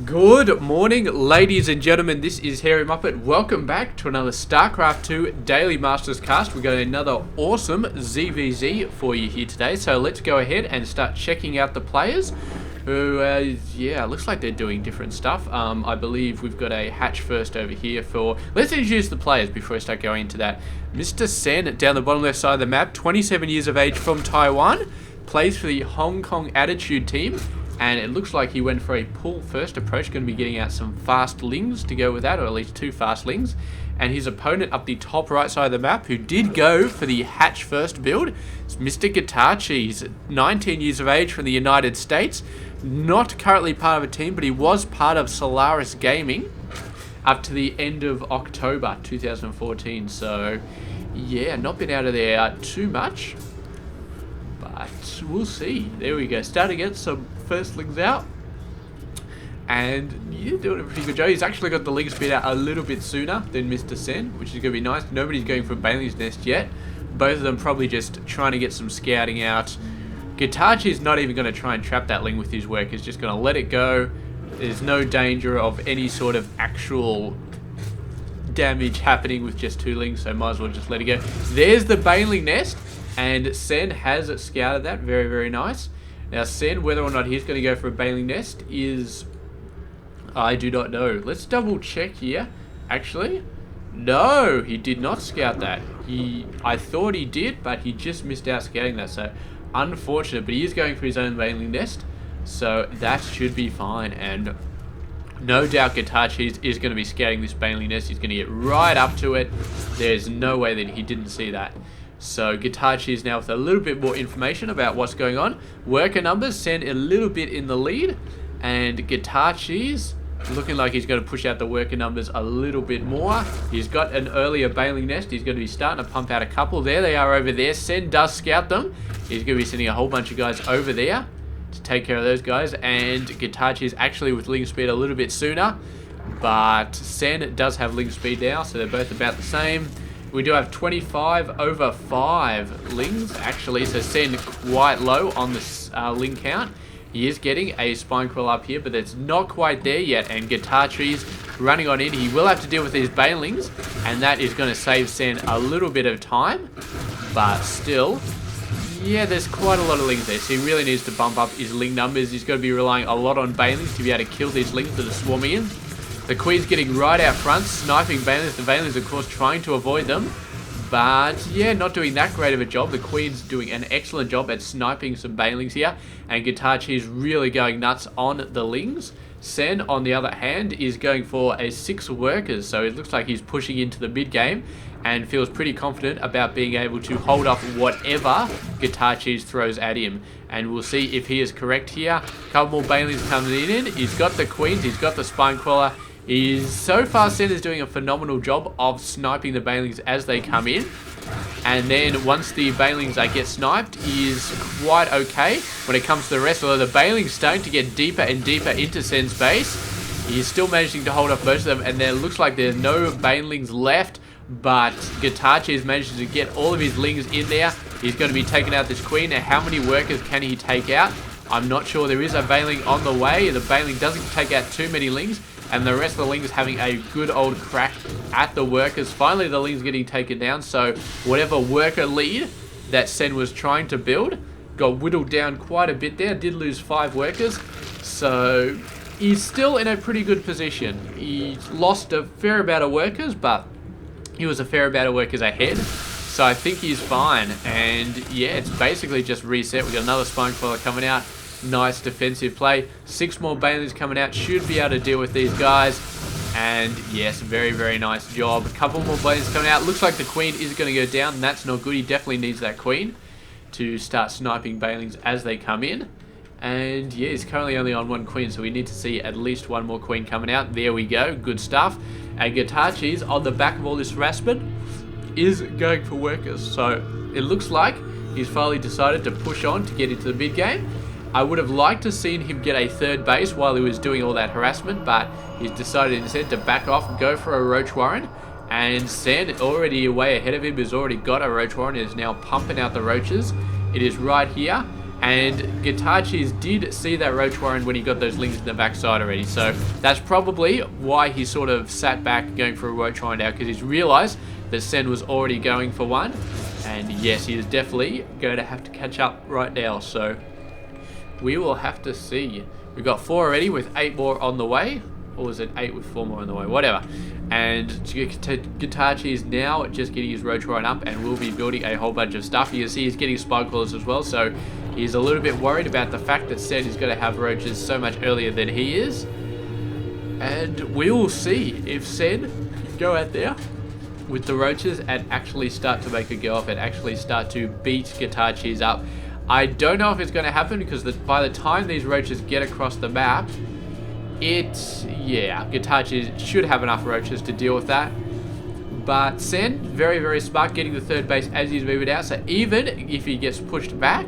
Good morning, ladies and gentlemen. This is Harry Muppet. Welcome back to another Starcraft 2 Daily Masters cast. We've got another awesome ZvZ for you here today. So let's go ahead and start checking out the players who, looks like they're doing different stuff. I believe we've got a hatch first over here for... Let's introduce the players before I start going into that. Mr. Sen, down the bottom left side of the map, 27 years of age, from Taiwan, plays for the Hong Kong Attitude team. And it looks like he went for a pull first approach, going to be getting out some fast lings to go with that, or at least 2 fast lings. And his opponent up the top right side of the map, who did go for the hatch first build, is Mr. Guitarcheese, 19 years of age, from the United States. Not currently part of a team, but he was part of Solaris Gaming up to the end of October 2014. So, yeah, not been out of there too much. But we'll see. There we go. Starting to get some firstlings out. And you're doing a pretty good job. He's actually got the ling speed out a little bit sooner than Mr. Sen, which is going to be nice. Nobody's going for Bailey's Nest yet. Both of them probably just trying to get some scouting out. Guitarcheese not even going to try and trap that ling with his work. He's just going to let it go. There's no danger of any sort of actual damage happening with just 2 lings, so might as well just let it go. There's the Baleen Nest. And Sen has scouted that. Very, very nice. Now, Sen, whether or not he's going to go for a Baleen Nest is... I do not know. Let's double check here. Actually, no, he did not scout that. I thought he did, but he just missed out scouting that. So, unfortunate. But he is going for his own Baleen Nest. So, that should be fine. And no doubt Guitarcheese is going to be scouting this Baleen Nest. He's going to get right up to it. There's no way that he didn't see that. So Guitarcheese now with a little bit more information about what's going on. Worker numbers, Sen a little bit in the lead. And Guitarcheese looking like he's going to push out the worker numbers a little bit more. He's got an earlier Baleen Nest. He's going to be starting to pump out a couple. There they are over there. Sen does scout them. He's going to be sending a whole bunch of guys over there to take care of those guys. And Guitarcheese actually with ling speed a little bit sooner. But Sen does have ling speed now, so they're both about the same. We do have 25 over 5 lings, actually, so Sen quite low on the ling count. He is getting a spine crawl up here, but it's not quite there yet, and Guitarcheese running on in. He will have to deal with these banelings, and that is going to save Sen a little bit of time, but still, yeah, there's quite a lot of lings there, so he really needs to bump up his ling numbers. He's going to be relying a lot on banelings to be able to kill these lings that are swarming in. The Queen's getting right out front, sniping Bailings. The Bailings, of course, trying to avoid them. But, yeah, not doing that great of a job. The Queen's doing an excellent job at sniping some Bailings here. And Guitarcheese really going nuts on the lings. Sen, on the other hand, is going for a 6 workers. So it looks like he's pushing into the mid-game and feels pretty confident about being able to hold off whatever Guitarcheese throws at him. And we'll see if he is correct here. A couple more Bailings coming in. He's got the Queens. He's got the Spine Crawler. So far, Sen is doing a phenomenal job of sniping the Bailings as they come in. And then once the Bailings get sniped, he is quite okay when it comes to the rest. Although the Bailings starting to get deeper and deeper into Sen's base, he's still managing to hold off most of them. And there looks like there's no Bailings left. But Guitarcheese manages to get all of his lings in there. He's going to be taking out this Queen. Now, how many workers can he take out? I'm not sure. There is a Bailing on the way. The Bailing doesn't take out too many lings. And the rest of the lings having a good old crack at the workers. Finally, the lings getting taken down. So whatever worker lead that Sen was trying to build got whittled down quite a bit there. Did lose 5 workers. So he's still in a pretty good position. He lost a fair amount of workers, but he was a fair amount of workers ahead. So I think he's fine. And yeah, it's basically just reset. We've got another Spine Crawler coming out. Nice defensive play. 6 more Bailings coming out. Should be able to deal with these guys. And yes, very, very nice job. A couple more Bailings coming out. Looks like the Queen is going to go down. That's not good. He definitely needs that Queen to start sniping Bailings as they come in. And yeah, he's currently only on 1 Queen, so we need to see at least 1 more Queen coming out. There we go. Good stuff. And Guitarcheese, on the back of all this harassment, is going for workers. So it looks like he's finally decided to push on to get into the mid game. I would have liked to seen him get a 3rd base while he was doing all that harassment, but he's decided instead to back off and go for a Roach Warren. And Sen, already way ahead of him, has already got a Roach Warren and is now pumping out the Roaches. It is right here. And Guitarcheese did see that Roach Warren when he got those lings in the backside already. So that's probably why he sort of sat back going for a Roach Warren now, because he's realised that Sen was already going for one. And yes, he is definitely going to have to catch up right now. So we will have to see. We've got 4 already with 8 more on the way. Or was it 8 with 4 more on the way? Whatever. And Guitarcheese now just getting his Roach Warren up, and we'll be building a whole bunch of stuff. You can see he's getting Spikers as well, so he's a little bit worried about the fact that Sen is going to have roaches so much earlier than he is. And we will see if Sen can go out there with the roaches and actually start to make a go of it, actually start to beat Guitarcheese up. I don't know if it's going to happen, because by the time these roaches get across the map, Guitarcheese should have enough roaches to deal with that. But Sen, very, very smart, getting the third base as he's moving out. So even if he gets pushed back,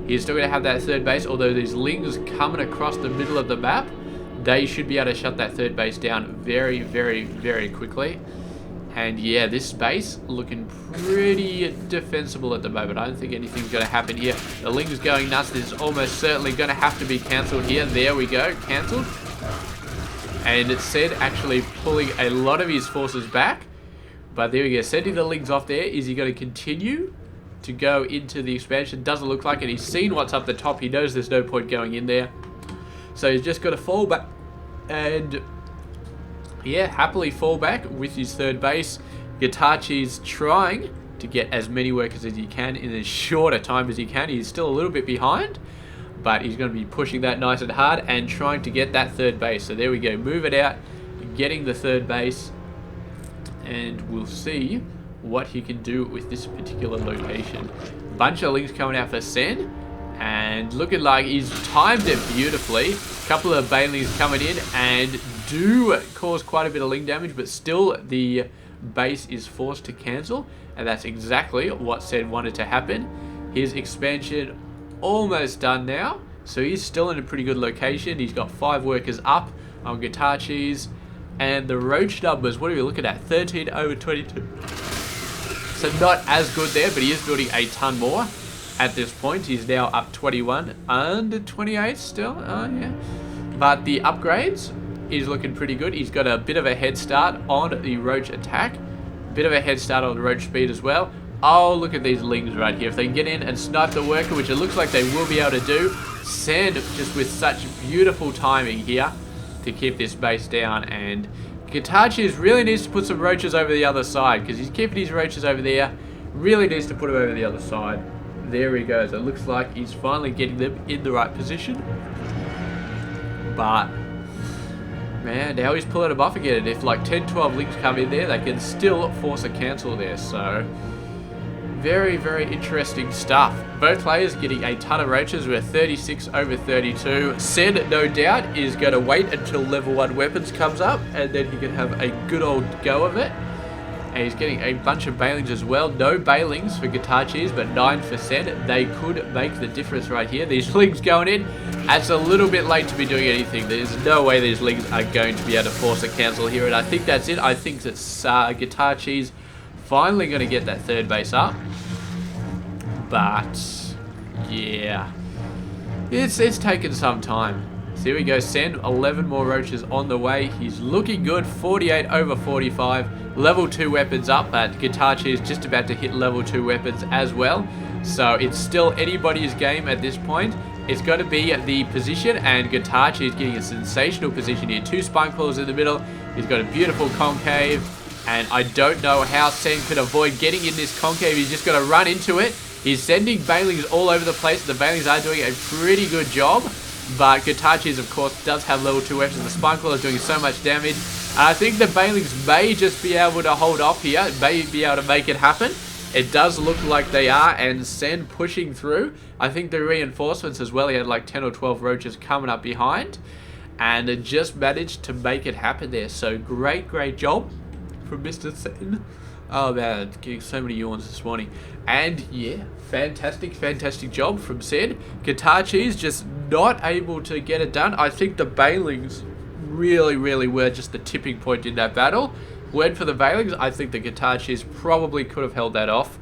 he's still going to have that third base. Although these lings coming across the middle of the map, they should be able to shut that third base down very, very, very quickly. And yeah, this base looking pretty defensible at the moment. I don't think anything's going to happen here. The ling's going nuts. This is almost certainly going to have to be cancelled here. There we go, cancelled. And it said actually pulling a lot of his forces back. But there we go, sending the lings off there. Is he going to continue to go into the expansion? Doesn't look like it. He's seen what's up the top. He knows there's no point going in there. So he's just got to fall back and yeah, happily fall back with his third base. Guitarcheese trying to get as many workers as he can in as short a time as he can. He's still a little bit behind, but he's going to be pushing that nice and hard and trying to get that third base. So there we go, move it out, getting the third base, and we'll see what he can do with this particular location. Bunch of lings coming out for Sen, and looking like he's timed it beautifully. Couple of banelings coming in and do cause quite a bit of ling damage, but still the base is forced to cancel, and that's exactly what Sen wanted to happen. His expansion almost done now, so he's still in a pretty good location. He's got 5 workers up on Guitarcheese, and the roach numbers, what are we looking at? 13 over 22. So not as good there, but he is building a ton more. At this point, he's now up 21, under 28 still, yeah. But the upgrades is looking pretty good. He's got a bit of a head start on the roach attack, bit of a head start on the roach speed as well. Oh, look at these lings right here. If they can get in and snipe the worker, which it looks like they will be able to do, Sen just with such beautiful timing here to keep this base down. And Guitarcheese really needs to put some roaches over the other side, because he's keeping his roaches over there. Really needs to put them over the other side. There he goes. It looks like he's finally getting them in the right position. But man, now he's pulling them off again. And if like 10-12 lings come in there, they can still force a cancel there. So very, very interesting stuff. Both players getting a ton of roaches. We're 36 over 32. Sen, no doubt, is going to wait until level 1 weapons comes up, and then he can have a good old go of it. And he's getting a bunch of bailings as well. No bailings for Guitarcheese, but 9 for Sen. They could make the difference right here. These lings going in. It's a little bit late to be doing anything. There's no way these lings are going to be able to force a cancel here. And I think that's it. I think that's Guitarcheese finally going to get that third base up. But yeah, it's taken some time. So here we go, Sen, 11 more roaches on the way. He's looking good, 48 over 45. Level 2 weapons up, but Guitarcheese just about to hit level 2 weapons as well. So it's still anybody's game at this point. It's got to be the position, and Guitarcheese getting a sensational position here. 2 spine claws in the middle. He's got a beautiful concave, and I don't know how Sen could avoid getting in this concave. He's just got to run into it. He's sending bailings all over the place. The bailings are doing a pretty good job. But Guitarcheese, of course, does have level 2 weapons. The spine claw is doing so much damage. I think the bailings may just be able to hold off here. May be able to make it happen. It does look like they are. And Sen pushing through. I think the reinforcements as well. He had like 10 or 12 roaches coming up behind. And it just managed to make it happen there. So great, great job from Mr. Sen. Oh man, getting so many yawns this morning. And yeah, fantastic, fantastic job from Sen. Guitarcheese just not able to get it done. I think the bailings really, really were just the tipping point in that battle. Went for the bailings. I think the Guitarcheese probably could have held that off.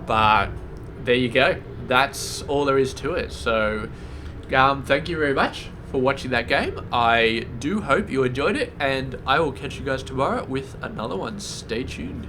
But there you go. that's all there is to it. So thank you very much for watching that game. I do hope you enjoyed it, and I will catch you guys tomorrow with another one. Stay tuned.